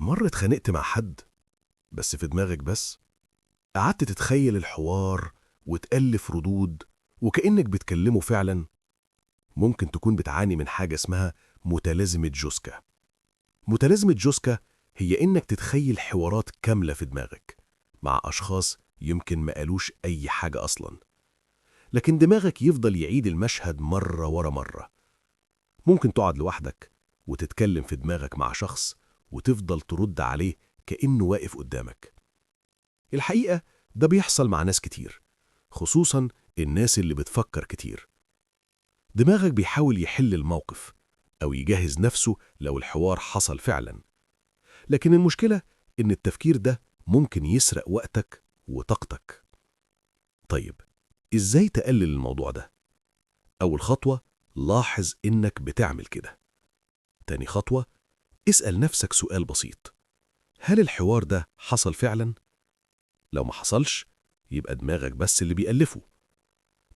مرة اتخانقت مع حد، بس في دماغك بس. قعدت تتخيل الحوار وتألف ردود وكأنك بتكلمه فعلا. ممكن تكون بتعاني من حاجة اسمها متلازمة جوسكا. متلازمة جوسكا هي إنك تتخيل حوارات كاملة في دماغك مع أشخاص يمكن ما قالوش أي حاجة أصلا، لكن دماغك يفضل يعيد المشهد مرة ورا مرة. ممكن تقعد لوحدك وتتكلم في دماغك مع شخص وتفضل ترد عليه كأنه واقف قدامك. الحقيقة ده بيحصل مع ناس كتير، خصوصا الناس اللي بتفكر كتير. دماغك بيحاول يحل الموقف أو يجهز نفسه لو الحوار حصل فعلا، لكن المشكلة إن التفكير ده ممكن يسرق وقتك وطاقتك. طيب، إزاي تقلل الموضوع ده؟ أول خطوة، لاحظ إنك بتعمل كده. تاني خطوة، اسأل نفسك سؤال بسيط: هل الحوار ده حصل فعلا؟ لو ما حصلش، يبقى دماغك بس اللي بيألفه.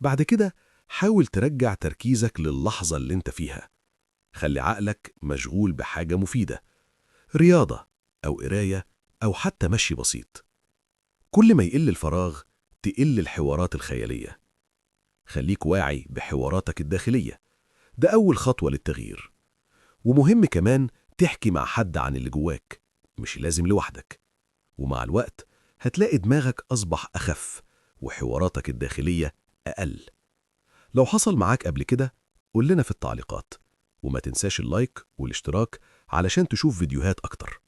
بعد كده حاول ترجع تركيزك للحظة اللي انت فيها. خلي عقلك مشغول بحاجة مفيدة، رياضة أو قراية أو حتى مشي بسيط. كل ما يقل الفراغ تقل الحوارات الخيالية. خليك واعي بحواراتك الداخلية، ده أول خطوة للتغيير. ومهم كمان تحكي مع حد عن اللي جواك، مش لازم لوحدك. ومع الوقت هتلاقي دماغك أصبح أخف وحواراتك الداخلية أقل. لو حصل معاك قبل كده، قول لنا في التعليقات، وما تنساش اللايك والاشتراك علشان تشوف فيديوهات أكتر.